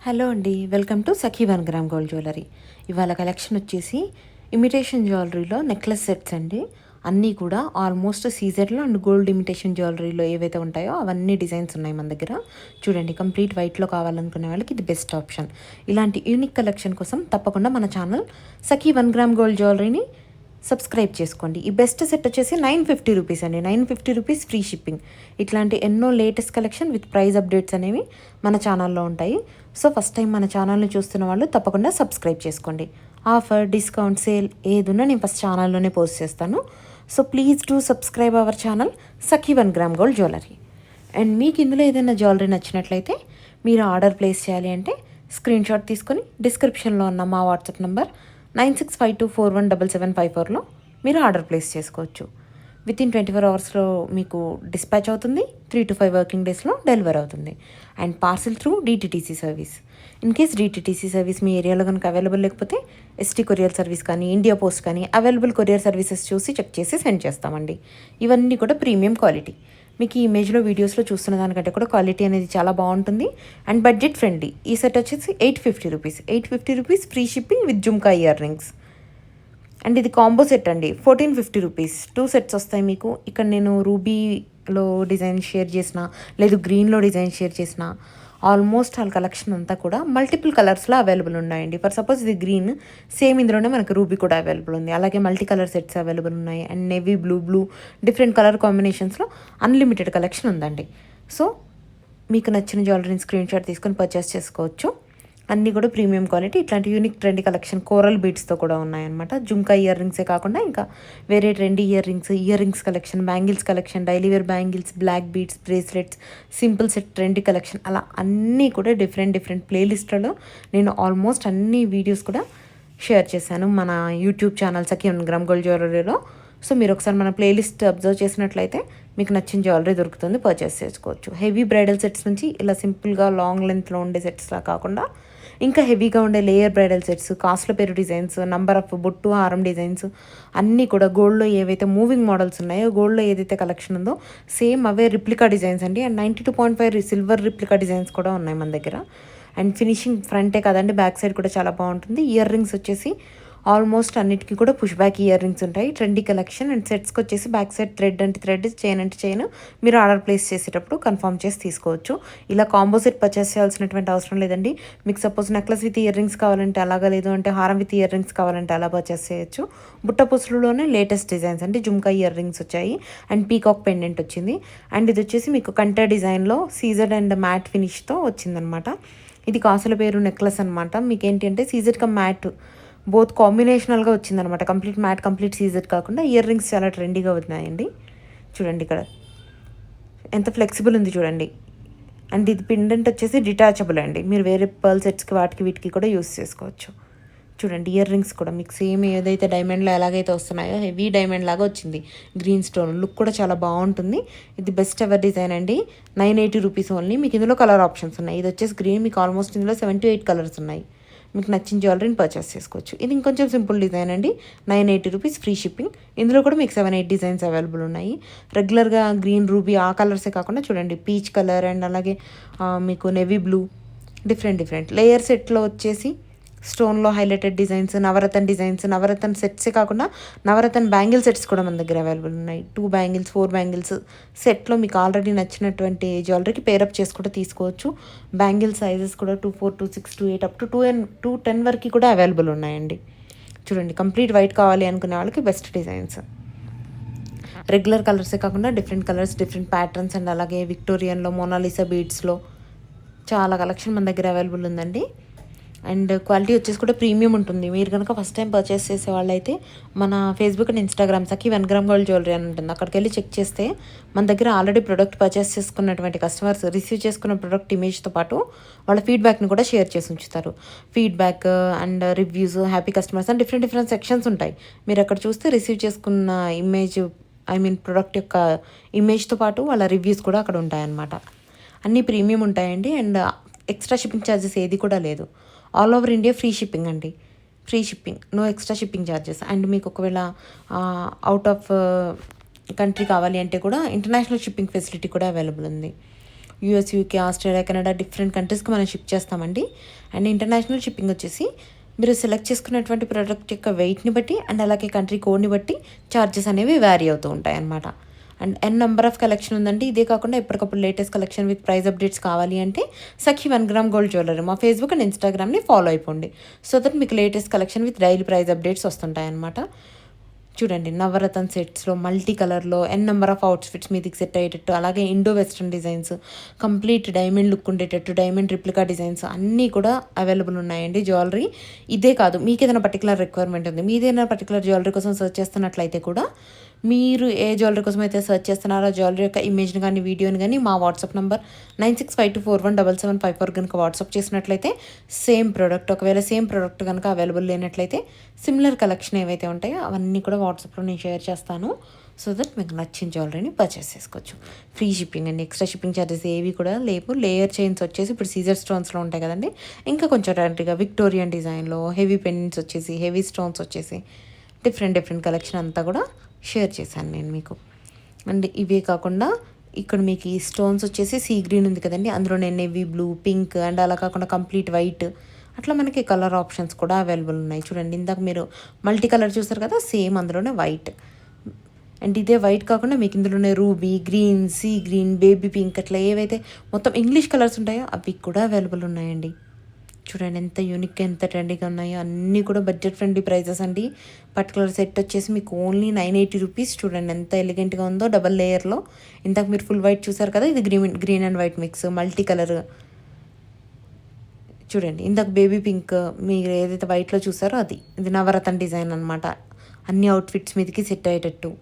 Hello అండి, welcome to Sakhi 1 gram gold jewellery. ఇవాళ collection వచ్చేసి ఇమిటేషన్ జ్యువెలరీలో నెక్లెస్ సెట్స్ అండి. అన్నీ కూడా ఆల్మోస్ట్ సీజెడ్లో అండ్ గోల్డ్ ఇమిటేషన్ జ్యువెలరీలో ఏవైతే ఉంటాయో అవన్నీ డిజైన్స్ ఉన్నాయి మన దగ్గర. చూడండి, కంప్లీట్ వైట్లో కావాలనుకునే వాళ్ళకి ఇది బెస్ట్ ఆప్షన్. ఇలాంటి యూనిక్ కలెక్షన్ కోసం తప్పకుండా మన ఛానల్ సఖీ 1 గ్రామ్ గోల్డ్ జ్యువెలరీని సబ్స్క్రైబ్ చేసుకోండి. ఈ బెస్ట్ సెట్ వచ్చేసి 950 రూపీస్ అండి. 950 రూపీస్ ఫ్రీ షిప్పింగ్. ఇట్లాంటి ఎన్నో latest collection with price updates అనేవి మన ఛానల్లో ఉంటాయి. సో ఫస్ట్ టైం మన ఛానల్ని చూస్తున్న వాళ్ళు తప్పకుండా సబ్స్క్రైబ్ చేసుకోండి. ఆఫర్, డిస్కౌంట్, సేల్ ఏదున్నా నేను ఫస్ట్ ఛానల్లోనే పోస్ట్ చేస్తాను. So please do subscribe our channel Sakhi 1 gram gold jewellery. And మీకు ఇందులో ఏదైనా జ్యువెలరీ నచ్చినట్లయితే మీరు ఆర్డర్ ప్లేస్ చేయాలి అంటే స్క్రీన్ షాట్ తీసుకొని డిస్క్రిప్షన్లో ఉన్న మా వాట్సాప్ నెంబర్ 9652417754లో మీరు ఆర్డర్ ప్లేస్ చేసుకోవచ్చు. వితిన్ 24 అవర్స్లో మీకు డిస్పాచ్ అవుతుంది. 3 to 5 వర్కింగ్ డేస్లో డెలివర్ అవుతుంది. And parcel through DTDC service. In case DTDC service మీ ఏరియాలో కనుక అవైలబుల్ లేకపోతే ఎస్టీ కొరియర్ సర్వీస్ కానీ, ఇండియా పోస్ట్ కానీ అవైలబుల్ కొరియర్ సర్వీసెస్ చూసి చెక్ చేసి సెండ్ చేస్తామండి. ఇవన్నీ కూడా ప్రీమియం క్వాలిటీ. మీకు ఈ ఇమేజ్లో వీడియోస్లో చూస్తున్న దానికంటే కూడా క్వాలిటీ అనేది చాలా బాగుంటుంది అండ్ బడ్జెట్ ఫ్రెండ్లీ. ఈ సెట్ వచ్చేసి 850 rupees. 850 rupees free shipping with jhumka ear rings. And ఇది కాంబో సెట్ అండి. 1450 రూపీస్. 2 సెట్స్ వస్తాయి మీకు. ఇక్కడ నేను రూబీలో డిజైన్ షేర్ చేసిన, లేదు గ్రీన్లో డిజైన్ షేర్ చేసిన, ఆల్మోస్ట్ ఆల్ కలెక్షన్ అంతా కూడా మల్టిపుల్ కలర్స్లో అవైలబుల్ ఉన్నాయండి. ఫర్ సపోజ్ ఇది గ్రీన్, సేమ్ ఇందులోనే మనకు రూబీ కూడా అవైలబుల్ ఉంది. అలాగే మల్టీ కలర్ సెట్స్ అవైలబుల్ ఉన్నాయి. And navy blue different colour కాంబినేషన్స్లో అన్లిమిటెడ్ కలెక్షన్ ఉందండి. సో మీకు నచ్చిన జ్యువెలరీని స్క్రీన్ షాట్ తీసుకొని పర్చేస్ చేసుకోవచ్చు. అన్నీ కూడా ప్రీమియం క్వాలిటీ. ఇట్లాంటి యూనిక్ ట్రెండీ కలెక్షన్ కోరల్ బీడ్స్తో కూడా ఉన్నాయన్నమాట. జుమ్కా ఇయర్ రింగ్సే కాకుండా ఇంకా వేరే trendy ear rings collection, bangles collection, daily wear bangles, black beads, bracelets, simple set, trendy collection, అలా అన్నీ కూడా డిఫరెంట్ ప్లేలిస్ట్లో నేను ఆల్మోస్ట్ అన్ని వీడియోస్ కూడా షేర్ చేశాను మన యూట్యూబ్ ఛానల్ సఖీ 1 గ్రామ్ గోల్డ్ జ్యువెలరీలో. సో మీరు ఒకసారి మన ప్లేలిస్ట్ అబ్జర్వ్ చేసినట్లయితే మీకు నచ్చిన జ్యువెలరీ దొరుకుతుంది, పర్చేస్ చేసుకోవచ్చు. హెవీ బ్రైడల్ సెట్స్ నుంచి ఇలా సింపుల్గా లాంగ్ లెంత్లో ఉండే సెట్స్లా కాకుండా ఇంకా హెవీగా ఉండే లేయర్ బ్రైడల్ సెట్స్, కాస్ట్ల పేరు డిజైన్స్, నంబర్ ఆఫ్ బొట్టు హారం డిజైన్స్ అన్నీ కూడా గోల్డ్లో ఏవైతే మూవింగ్ మోడల్స్ ఉన్నాయో, గోల్డ్లో ఏదైతే కలెక్షన్ ఉందో సేమ్ అవే రిప్లికా డిజైన్స్ అండి. అండ్ 92.5 సిల్వర్ రిప్లికా డిజైన్స్ కూడా ఉన్నాయి మన దగ్గర. అండ్ ఫినిషింగ్ ఫ్రంటే కాదండి, బ్యాక్ సైడ్ కూడా చాలా బాగుంటుంది. ఇయర్ రింగ్స్ వచ్చేసి ఆల్మోస్ట్ అన్నిటికీ కూడా పుష్ బ్యాక్ ఇయర్ రింగ్స్ ఉంటాయి. Trendy collection. అండ్ సెట్స్కి వచ్చేసి బ్యాక్ సైడ్ థ్రెడ్ అంటే థ్రెడ్, చైన్ అంటే చైన్ మీరు ఆర్డర్ ప్లేస్ చేసేటప్పుడు కన్ఫర్మ్ చేసి తీసుకోవచ్చు. ఇలా కాంబో సెట్ పర్చేస్ చేయాల్సినటువంటి అవసరం లేదండి. మీకు suppose necklace with ear rings కావాలంటే అలాగా, లేదు అంటే హారం విత్ ఇయర్ రింగ్స్ కావాలంటే అలా పర్చేస్ చేయొచ్చు. బుట్టపూసలులోనే లేటెస్ట్ డిజైన్స్ అండి. జుమ్కా ఇయర్ రింగ్స్ వచ్చాయి అండ్ పీకాక్ పెండెంట్ వచ్చింది. అండ్ ఇది వచ్చేసి మీకు కంటే డిజైన్లో సీజెడ్ అండ్ మ్యాట్ ఫినిష్తో వచ్చిందనమాట. ఇది కాసుల పేరు నెక్లెస్ అనమాట. మీకు ఏంటి అంటే సీజెడ్ కమ్ మ్యాట్ బోత్ కాంబినేషనల్గా వచ్చిందనమాట. కంప్లీట్ మ్యాట్, కంప్లీట్ సీజెడ్ కాకుండా ఇయర్ రింగ్స్ చాలా ట్రెండీగా ఉన్నాయండి. చూడండి ఇక్కడ ఎంత ఫ్లెక్సిబుల్ ఉంది చూడండి. అండ్ ఇది పెండెంట్ వచ్చేసి డిటాచబుల్ అండి. మీరు వేరే పర్ల్ సెట్స్కి వాటికి వీటికి కూడా యూస్ చేసుకోవచ్చు. చూడండి ఇయర్ రింగ్స్ కూడా మీకు సేమ్ ఏదైతే డైమండ్లో ఎలాగైతే వస్తున్నాయో హెవీ డైమండ్ లాగా వచ్చింది. గ్రీన్ స్టోన్ లుక్ కూడా చాలా బాగుంటుంది. ఇది బెస్ట్ ఎవర్ డిజైన్ అండి. 980 రూపీస్ ఓన్లీ. మీకు ఇందులో కలర్ ఆప్షన్స్ ఉన్నాయి. ఇది వచ్చేసి గ్రీన్, మీకు ఆల్మోస్ట్ ఇందులో 7 to 8 కలర్స్ ఉన్నాయి. మీకు నచ్చిన జ్యువెలరీని పర్చేస్ చేసుకోవచ్చు. ఇది ఇంకొంచెం సింపుల్ డిజైన్ అండి. 980 రూపీస్ ఫ్రీ షిప్పింగ్. ఇందులో కూడా మీకు 7-8 డిజైన్స్ అవైలబుల్ ఉన్నాయి. రెగ్యులర్గా గ్రీన్, రూబీ ఆ కలర్సే కాకుండా చూడండి పీచ్ కలర్ అండ్ అలాగే మీకు నెవీ బ్లూ డిఫరెంట్ లేయర్ సెట్లో వచ్చేసి స్టోన్లో హైలైటెడ్ డిజైన్స్, నవరత్న సెట్సే కాకుండా నవరత్న బ్యాంగిల్ సెట్స్ కూడా మన దగ్గర అవైలబుల్ ఉన్నాయి. 2 బ్యాంగిల్స్, 4 బ్యాంగిల్స్ సెట్లో మీకు ఆల్రెడీ నచ్చినటువంటి జ్యువెలరీకి పేరప్ చేసుకుంటూ తీసుకోవచ్చు. బ్యాంగిల్ సైజెస్ కూడా 2-4, 2-6, 2-8 అప్ టు 2-10 వరకు కూడా అవైలబుల్ ఉన్నాయండి. చూడండి కంప్లీట్ వైట్ కావాలి అనుకునే వాళ్ళకి బెస్ట్ డిజైన్స్. రెగ్యులర్ కలర్సే కాకుండా different colours, different patterns and అలాగే విక్టోరియన్లో, మోనాలిసా బీడ్స్లో చాలా కలెక్షన్ మన దగ్గర అవైలబుల్ ఉందండి. అండ్ క్వాలిటీ వచ్చేసి కూడా ప్రీమియం ఉంటుంది. మీరు కనుక ఫస్ట్ టైం పర్చేస్ చేసే వాళ్ళైతే మన Facebook and Instagram Sakhi 1 gram gold jewellery అని ఉంటుంది. అక్కడికి వెళ్ళి చెక్ చేస్తే మన దగ్గర ఆల్రెడీ ప్రొడక్ట్ పర్చేస్ చేసుకున్నటువంటి కస్టమర్స్ రిసీవ్ చేసుకున్న ప్రొడక్ట్ ఇమేజ్తో పాటు వాళ్ళ ఫీడ్బ్యాక్ని కూడా షేర్ చేసి ఉంచుతారు. Feedback and reviews, happy customers and different sections ఉంటాయి. మీరు అక్కడ చూస్తే రిసీవ్ చేసుకున్న ఇమేజ్ ప్రొడక్ట్ యొక్క ఇమేజ్తో పాటు వాళ్ళ రివ్యూస్ కూడా అక్కడ ఉంటాయన్నమాట. అన్నీ ప్రీమియం ఉంటాయండి. అండ్ ఎక్స్ట్రా షిప్పింగ్ ఛార్జెస్ ఏది కూడా లేదు. All over India free shipping అండి. Free shipping, no extra shipping charges. And మీకు ఒకవేళ అవుట్ ఆఫ్ కంట్రీ కావాలి అంటే కూడా ఇంటర్నేషనల్ షిప్పింగ్ ఫెసిలిటీ కూడా అవైలబుల్ ఉంది. US, UK, Australia, Canada different కంట్రీస్కి మనం షిప్ చేస్తామండి. అండ్ ఇంటర్నేషనల్ షిప్పింగ్ వచ్చేసి మీరు సెలెక్ట్ చేసుకున్నటువంటి ప్రోడక్ట్ యొక్క వెయిట్ని బట్టి అండ్ అలాగే కంట్రీ కోడ్ని బట్టి ఛార్జెస్ అనేవి వ్యారీ అవుతూ ఉంటాయి అన్నమాట. అండ్ నెంబర్ ఆఫ్ కలెక్షన్ ఉందండి. ఇదే కాకుండా ఎప్పటికప్పుడు latest collection with price updates కావాలి అంటే సఖీ 1 గ్రామ్ గోల్డ్ జ్యువెలరీ మా ఫేస్బుక్ అండ్ ఇన్స్టాగ్రామ్ని ఫాలో అయిపోండి. సో దట్ మీకు latest collection with daily price updates వస్తుంటాయి అన్నమాట. చూడండి, నవరత్న సెట్స్లో మల్టీ కలర్లో నెంబర్ ఆఫ్ అవుట్ఫిట్స్ మీదికి సెట్ అయ్యేటట్టు, అలాగే Indo western designs, complete diamond look ఉండేటట్టు, డైమండ్ రిప్లికా డిజైన్స్ అన్నీ కూడా అవైలబుల్ ఉన్నాయండి జ్యువెలరీ. ఇదే కాదు, మీకు ఏదైనా పర్టికులర్ రిక్వైర్మెంట్ ఉంది, మీదేదైనా పర్టికులర్ జ్యువెలరీ కోసం సర్చ్ చేస్తున్నట్లయితే కూడా మీరు ఏ జ్యువెలరీ కోసం అయితే సర్చ్ చేస్తున్నారో ఆ జ్యువెలరీ యొక్క ఇమేజ్ని కానీ వీడియోని కానీ మా వాట్సాప్ నెంబర్ 9652417754 కనుక వాట్సాప్ చేసినట్లయితే సేమ్ ప్రోడక్ట్, ఒకవేళ సేమ్ ప్రోడక్ట్ కనుక అవైలబుల్ లేనట్లయితే సిమిలర్ కలెక్షన్ ఏవైతే ఉంటాయో అవన్నీ కూడా వాట్సాప్లో నేను షేర్ చేస్తాను. సో దట్ మీకు నచ్చిన జ్యువెలరీని పర్చేస్ చేసుకోవచ్చు. ఫ్రీ షిప్పింగ్ అండి, ఎక్స్ట్రా షిప్పింగ్ ఛార్జెస్ ఏవి కూడా లేవు. లేయర్ చైన్స్ వచ్చేసి ఇప్పుడు సీజర్ స్టోన్స్లో ఉంటాయి కదండి, ఇంకా కొంచెం ట్రెండీగా విక్టోరియన్ డిజైన్లో హెవీ పెన్స్ వచ్చేసి, హెవీ స్టోన్స్ వచ్చేసి డిఫరెంట్ కలెక్షన్ అంతా కూడా షేర్ చేశాను నేను మీకు. అండ్ ఇవే కాకుండా ఇక్కడ మీకు ఈ స్టోన్స్ వచ్చేసి సీ గ్రీన్ ఉంది కదండి, అందులోనే నేవీ బ్లూ, పింక్ అండ్ అలా కాకుండా కంప్లీట్ వైట్, అట్లా మనకి కలర్ ఆప్షన్స్ కూడా అవైలబుల్ ఉన్నాయి. చూడండి, ఇందాక మీరు మల్టీ కలర్ చూస్తారు కదా, సేమ్ అందులోనే వైట్. అండ్ ఇదే వైట్ కాకుండా మీకు ఇందులోనే ruby, green, sea green, baby pink, అట్లా ఏవైతే మొత్తం ఇంగ్లీష్ కలర్స్ ఉంటాయో అవి కూడా అవైలబుల్ ఉన్నాయండి. చూడండి ఎంత యూనిక్గా, ఎంత ట్రెండీగా ఉన్నాయో. అన్నీ కూడా బడ్జెట్ ఫ్రెండ్లీ ప్రైజెస్ అండి. పర్టికులర్ సెట్ వచ్చేసి మీకు ఓన్లీ 980 రూపీస్. చూడండి ఎంత ఎలిగెంట్గా ఉందో, డబల్ లేయర్లో. ఇంతకు మీరు ఫుల్ వైట్ చూసారు కదా, ఇది green and white mix multi colour. చూడండి, ఇందాక బేబీ పింక్ మీరు ఏదైతే వైట్లో చూసారో అది, ఇది నవరత్న డిజైన్ అనమాట. అన్ని అవుట్ఫిట్స్ మీదకి సెట్ అయ్యేటట్టు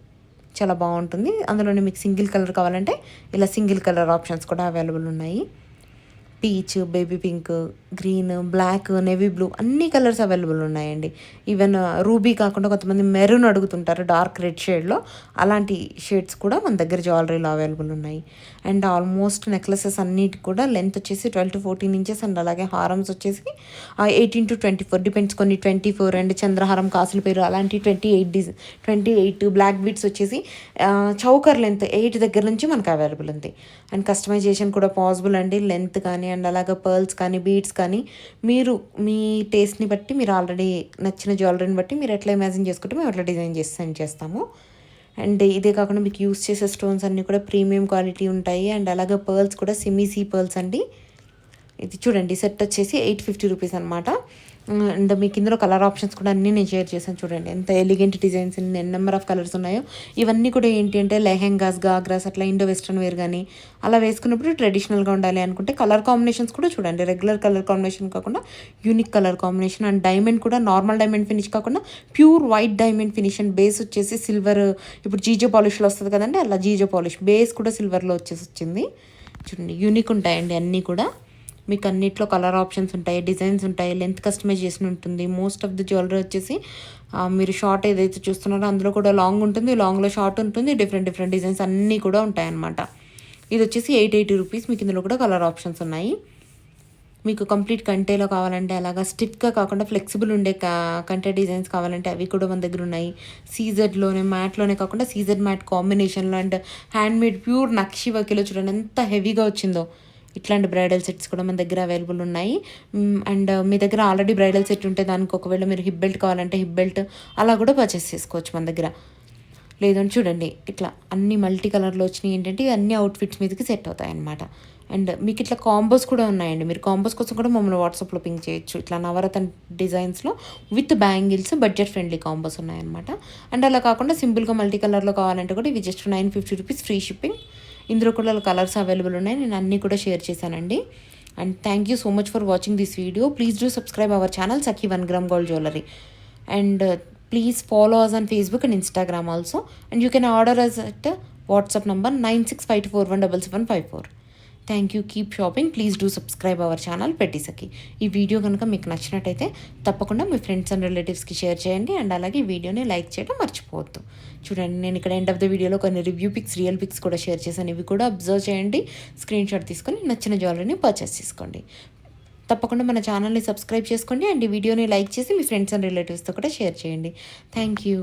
చాలా బాగుంటుంది. అందులోనే మీకు సింగిల్ కలర్ కావాలంటే ఇలా సింగిల్ కలర్ ఆప్షన్స్ కూడా అవైలబుల్ ఉన్నాయి. Peach, baby pink, green, black, navy blue అన్ని కలర్స్ అవైలబుల్ ఉన్నాయండి. ఈవెన్ రూబీ కాకుండా కొంతమంది మెరూన్ అడుగుతుంటారు డార్క్ రెడ్ షేడ్లో, అలాంటి షేడ్స్ కూడా మన దగ్గర జ్యువెలరీలో అవైలబుల్ ఉన్నాయి. అండ్ ఆల్మోస్ట్ నెక్లెసెస్ అన్నిటి కూడా లెంత్ వచ్చేసి 12 to 14 ఇంచెస్ అండ్ అలాగే హారమ్స్ వచ్చేసి 18 to 24 డిపెండ్స్. కొన్ని 24 అండ్ చంద్రహారం, కాసుల పేరు అలాంటి 28 బ్లాక్ బీడ్స్ వచ్చేసి చౌకర్ లెంత్ 8 దగ్గర నుంచి మనకు అవైలబుల్ ఉంది. అండ్ కస్టమైజేషన్ కూడా పాసిబుల్ అండి. లెంత్ కానీ అండ్ అలాగే పర్ల్స్ కానీ బీడ్స్ కానీ మీరు మీ టేస్ట్ని బట్టి, మీరు ఆల్రెడీ నచ్చిన జ్యువెలరీని బట్టి మీరు ఎట్లా ఇమాజిన్ చేసుకుంటే మేము అట్లా డిజైన్ చేసి సెండ్ చేస్తాము. అండ్ ఇదే కాకుండా మీకు యూస్ చేసే స్టోన్స్ అన్నీ కూడా ప్రీమియం క్వాలిటీ ఉంటాయి. అండ్ అలాగే పర్ల్స్ కూడా సెమీ సీ పర్ల్స్ అండి. ఇది చూడండి, సెట్ వచ్చేసి 850 రూపీస్ అనమాట. అండ్ మీకు ఇందులో కలర్ ఆప్షన్స్ కూడా అన్నీ నేను షేర్ చేశాను. చూడండి ఎంత elegant designs, number of colours ఉన్నాయో. ఇవన్నీ కూడా ఏంటి అంటే లెహెంగాస్, గాగ్రాస్, అట్లా ఇండో వెస్ట్రన్ వేర్ కానీ అలా వేసుకున్నప్పుడు ట్రెడిషనల్గా ఉండాలి అనుకుంటే కలర్ కాంబినేషన్స్ కూడా చూడండి, రెగ్యులర్ కలర్ కాంబినేషన్ కాకుండా unique colour combination. And diamond కూడా నార్మల్ డైమండ్ ఫినిష్ కాకుండా pure white diamond finish. And base వచ్చేసి సిల్వర్, ఇప్పుడు జీజో పాలిష్లో వస్తుంది కదండి, అలా జీజో పాలిష్ బేస్ కూడా సిల్వర్లో వచ్చింది. చూడండి యూనిక్ ఉంటాయండి అన్నీ కూడా. మీకు అన్నిట్లో కలర్ ఆప్షన్స్ ఉంటాయి, డిజైన్స్ ఉంటాయి, లెంత్ కస్టమైజేషన్ ఉంటుంది. మోస్ట్ ఆఫ్ ది జ్యువెలరీ వచ్చేసి మీరు షార్ట్ ఏదైతే చూస్తున్నారో అందులో కూడా లాంగ్ ఉంటుంది, లాంగ్లో షార్ట్ ఉంటుంది, డిఫరెంట్ డిజైన్స్ అన్నీ కూడా ఉంటాయన్నమాట. ఇది వచ్చేసి 880 రూపీస్. మీకు ఇందులో కూడా కలర్ ఆప్షన్స్ ఉన్నాయి. మీకు కంప్లీట్ కంటేలో కావాలంటే అలాగా స్టిఫ్గా కాకుండా ఫ్లెక్సిబుల్ ఉండే కంటే డిజైన్స్ కావాలంటే అవి కూడా మన దగ్గర ఉన్నాయి. సీజెడ్లోనే, మ్యాట్లోనే కాకుండా సీజెడ్ మ్యాట్ కాంబినేషన్లో అండ్ హ్యాండ్మేడ్ ప్యూర్ నక్షి వర్క్లో చూడండి ఎంత హెవీగా వచ్చిందో. ఇట్లాంటి బ్రైడల్ సెట్స్ కూడా మన దగ్గర అవైలబుల్ ఉన్నాయి. అండ్ మీ దగ్గర ఆల్రెడీ బ్రైడల్ సెట్ ఉంటే దానికి ఒకవేళ మీరు హిప్ బెల్ట్ కావాలంటే హిప్ బెల్ట్ అలా కూడా పర్చేస్ చేసుకోవచ్చు మన దగ్గర. లేదంటే చూడండి ఇట్లా అన్ని మల్టీ కలర్లో వచ్చినాయి. ఏంటంటే అన్ని అవుట్ఫిట్స్ మీదకి సెట్ అవుతాయి అన్నమాట. అండ్ మీకు ఇట్లా కాంబోస్ కూడా ఉన్నాయండి. మీరు కాంబోస్ కోసం కూడా మమ్మల్ని వాట్సాప్లో పింక్ చేయొచ్చు. ఇట్లా నవరత్న డిజైన్స్లో with bangles budget friendly combos ఉన్నాయన్నమాట. అండ్ అలా కాకుండా సింపుల్గా మల్టీ కలర్లో కావాలంటే కూడా ఇవి జస్ట్ 950 రూపీస్ ఫ్రీ షిప్పింగ్. ఇందులో కూడా కలర్స్ అవైలబుల్ ఉన్నాయి, నేను అన్నీ కూడా షేర్ చేశానండి. And thank you so much for watching this video. Please do subscribe our channel Sakhi 1 gram gold jewellery. And please follow us on Facebook and Instagram also. And you can order us at WhatsApp number 9652417754. Thank you. Keep shopping. Please do subscribe our channel పెట్టి సఖీ. ఈ video కనుక మీకు నచ్చినట్టయితే తప్పకుండా మీ friends and రిలేటివ్స్కి share చేయండి. And అలాగే ఈ వీడియోని లైక్ చేయడం మర్చిపోవద్దు. చూడండి, నేను ఇక్కడ ఎండ్ ఆఫ్ ద వీడియోలో కొన్ని రివ్యూ పిక్స్, రియల్ పిక్స్ కూడా షేర్ చేశాను. ఇవి కూడా అబ్జర్వ్ చేయండి, స్క్రీన్ షాట్ తీసుకొని నచ్చిన జ్యువెలరీని పర్చేస్ చేసుకోండి. తప్పకుండా మన ఛానల్ని సబ్స్క్రైబ్ చేసుకోండి. అండ్ ఈ వీడియోని లైక్ చేసి మీ ఫ్రెండ్స్ అండ్ రిలేటివ్స్తో కూడా షేర్ చేయండి. Thank you.